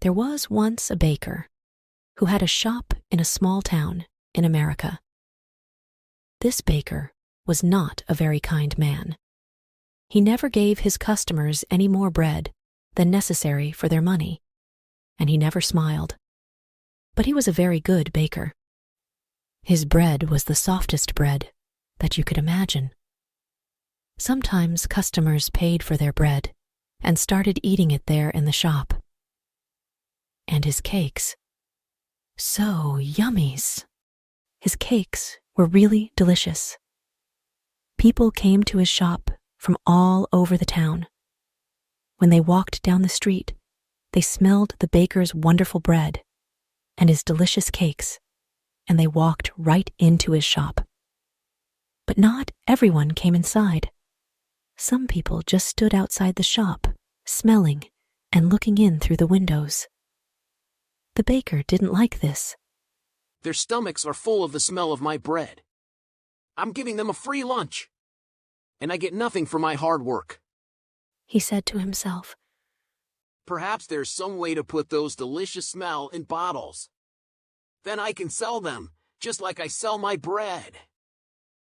There was once a baker who had a shop in a small town in America. This baker was not a very kind man. He never gave his customers any more bread than necessary for their money, and he never smiled. But he was a very good baker. His bread was the softest bread that you could imagine. Sometimes customers paid for their bread and started eating it there in the shop. And his cakes, so yummies. His cakes were really delicious. People came to his shop from all over the town. When they walked down the street, they smelled the baker's wonderful bread and his delicious cakes, and they walked right into his shop. But not everyone came inside. Some people just stood outside the shop, smelling and looking in through the windows. The baker didn't like this. Their stomachs are full of the smell of my bread. I'm giving them a free lunch, and I get nothing for my hard work, he said to himself. Perhaps there's some way to put those delicious smell in bottles. Then I can sell them, just like I sell my bread.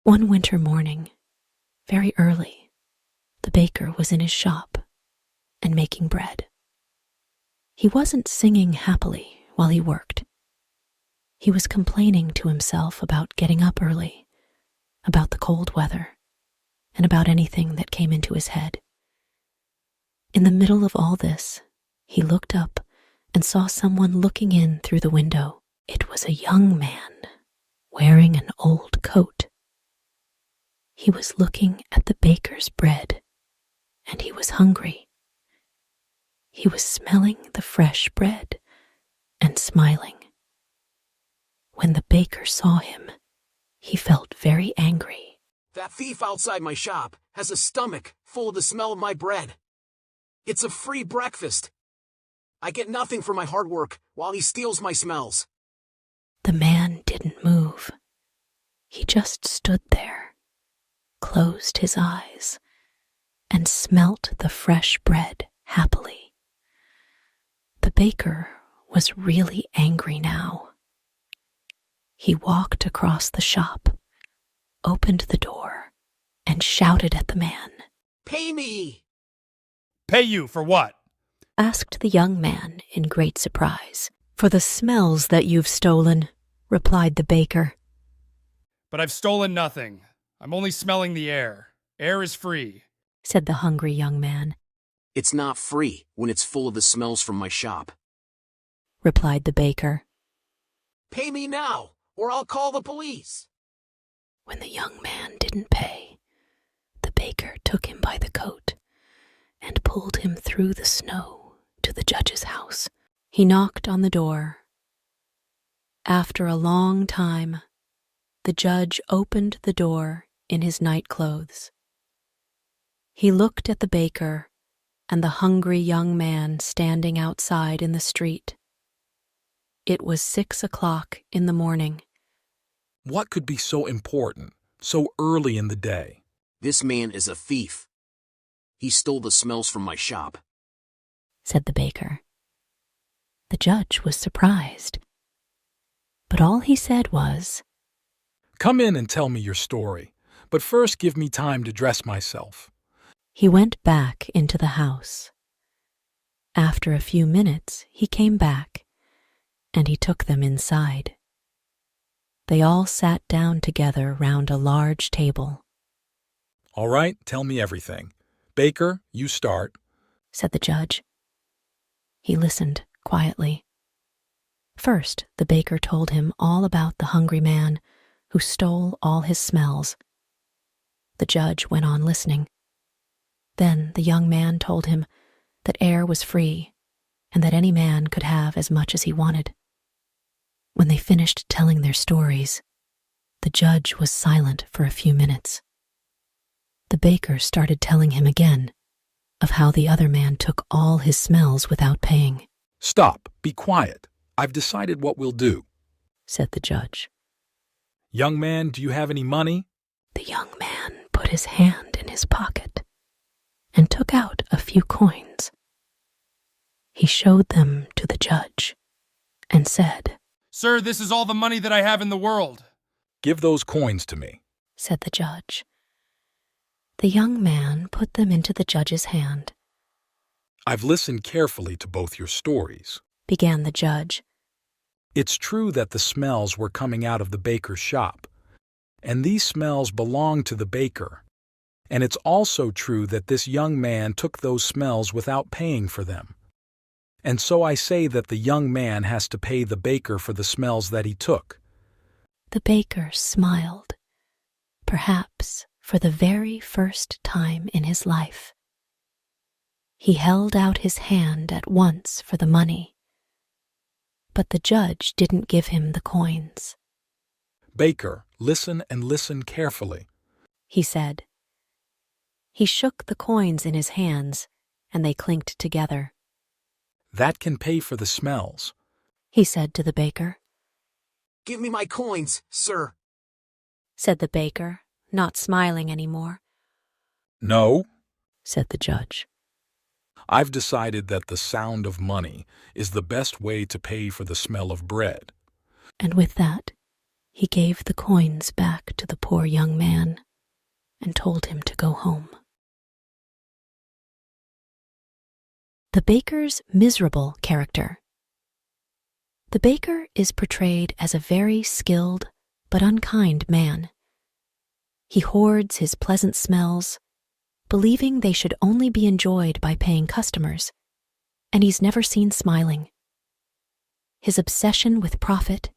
One winter morning, very early, the baker was in his shop and making bread. He wasn't singing happily while he worked. He was complaining to himself about getting up early, about the cold weather, and about anything that came into his head. In the middle of all this, he looked up and saw someone looking in through the window. It was a young man wearing an old coat. He was looking at the baker's bread, and he was hungry. He was smelling the fresh bread and smiling. When the baker saw him, he felt very angry. That thief outside my shop has a stomach full of the smell of my bread. It's a free breakfast. I get nothing for my hard work while he steals my smells. The man didn't move. He just stood there, closed his eyes, and smelt the fresh bread happily. The baker was really angry now. He walked across the shop, opened the door, and shouted at the man. Pay me! Pay you for what? Asked the young man in great surprise. For the smells that you've stolen, replied the baker. But I've stolen nothing. I'm only smelling the air. Air is free, said the hungry young man. It's not free when it's full of the smells from my shop, replied the baker. Pay me now, or I'll call the police. When the young man didn't pay, the baker took him by the coat and pulled him through the snow to the judge's house. He knocked on the door. After a long time, the judge opened the door in his night clothes. He looked at the baker and the hungry young man standing outside in the street. It was 6 o'clock in the morning. What could be so important, so early in the day? This man is a thief. He stole the smells from my shop, said the baker. The judge was surprised, but all he said was, Come in and tell me your story, but first give me time to dress myself. He went back into the house. After a few minutes, he came back, and he took them inside. They all sat down together round a large table. All right, tell me everything. Baker, you start, said the judge. He listened quietly. First, the baker told him all about the hungry man who stole all his smells. The judge went on listening. Then the young man told him that air was free and that any man could have as much as he wanted. When they finished telling their stories, the judge was silent for a few minutes. The baker started telling him again of how the other man took all his smells without paying. Stop, be quiet. I've decided what we'll do, said the judge. Young man, do you have any money? The young man put his hand in his pocket and took out a few coins. He showed them to the judge and said, "Sir, this is all the money that I have in the world." "Give those coins to me." said the judge. The young man put them into the judge's hand. "I've listened carefully to both your stories. Began the judge. It's true that the smells were coming out of the baker's shop, and these smells belong to the baker. And it's also true that this young man took those smells without paying for them. And so I say that the young man has to pay the baker for the smells that he took." The baker smiled, perhaps for the very first time in his life. He held out his hand at once for the money, but the judge didn't give him the coins. "Baker, listen and listen carefully," he said. He shook the coins in his hands, and they clinked together. "That can pay for the smells," he said to the baker. Give me my coins, sir. Said the baker, not smiling anymore. "No, Said the judge. I've decided that the sound of money is the best way to pay for the smell of bread." And with that, he gave the coins back to the poor young man and told him to go home. The baker's miserable character. The baker is portrayed as a very skilled but unkind man. He hoards his pleasant smells, believing they should only be enjoyed by paying customers, and he's never seen smiling. His obsession with profit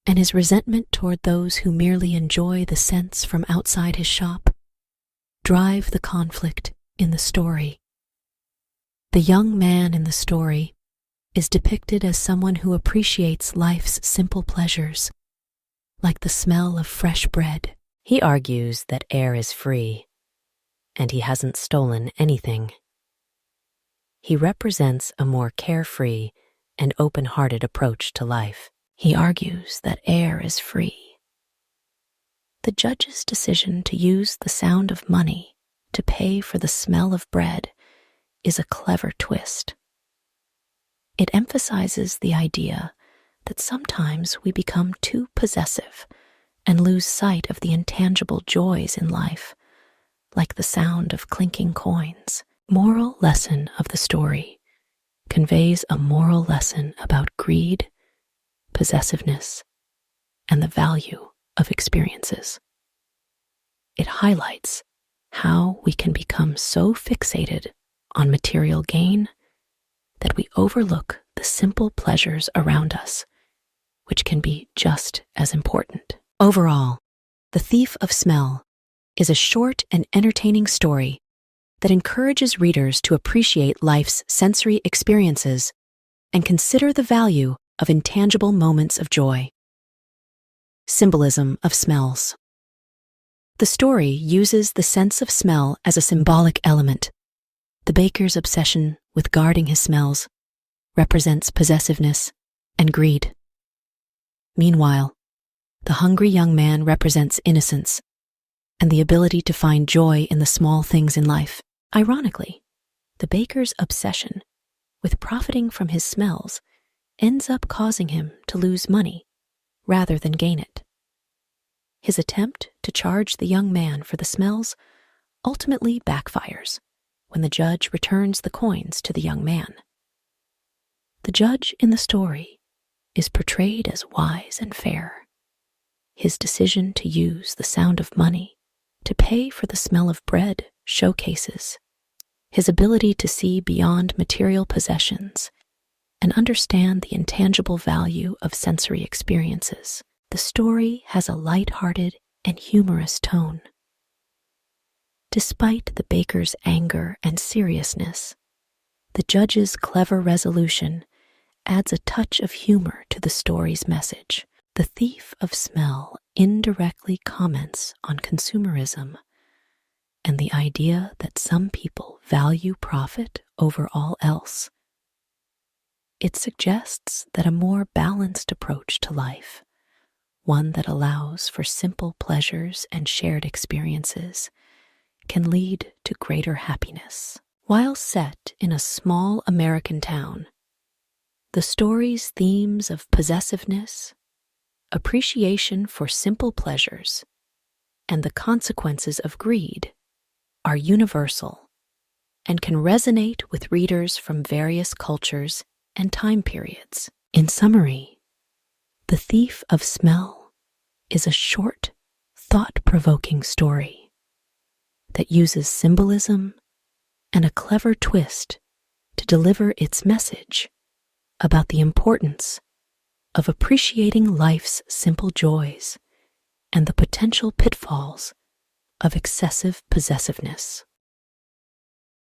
and his resentment toward those who merely enjoy the scents from outside his shop drive the conflict in the story. The young man in the story is depicted as someone who appreciates life's simple pleasures, like the smell of fresh bread. He argues that air is free, and he hasn't stolen anything. He represents a more carefree and open-hearted approach to life. He argues that air is free. The judge's decision to use the sound of money to pay for the smell of bread is a clever twist. It emphasizes the idea that sometimes we become too possessive and lose sight of the intangible joys in life, like the sound of clinking coins. Moral lesson of the story conveys a moral lesson about greed, possessiveness, and the value of experiences. It highlights how we can become so fixated on material gain that we overlook the simple pleasures around us, which can be just as important. Overall, The Thief of Smell is a short and entertaining story that encourages readers to appreciate life's sensory experiences and consider the value of intangible moments of joy. Symbolism of smells. The story uses the sense of smell as a symbolic element. The baker's obsession with guarding his smells represents possessiveness and greed. Meanwhile, the hungry young man represents innocence and the ability to find joy in the small things in life. Ironically, the baker's obsession with profiting from his smells ends up causing him to lose money rather than gain it. His attempt to charge the young man for the smells ultimately backfires when the judge returns the coins to the young man. The judge in the story is portrayed as wise and fair. His decision to use the sound of money to pay for the smell of bread showcases his ability to see beyond material possessions and understand the intangible value of sensory experiences. The story has a light-hearted and humorous tone. Despite the baker's anger and seriousness, the judge's clever resolution adds a touch of humor to the story's message. The Thief of Smell indirectly comments on consumerism and the idea that some people value profit over all else. It suggests that a more balanced approach to life, one that allows for simple pleasures and shared experiences, can lead to greater happiness. While set in a small American town, The story's themes of possessiveness, appreciation for simple pleasures, and the consequences of greed are universal and can resonate with readers from various cultures and time periods. In summary, The Thief of Smell is a short, thought-provoking story that uses symbolism and a clever twist to deliver its message about the importance of appreciating life's simple joys and the potential pitfalls of excessive possessiveness.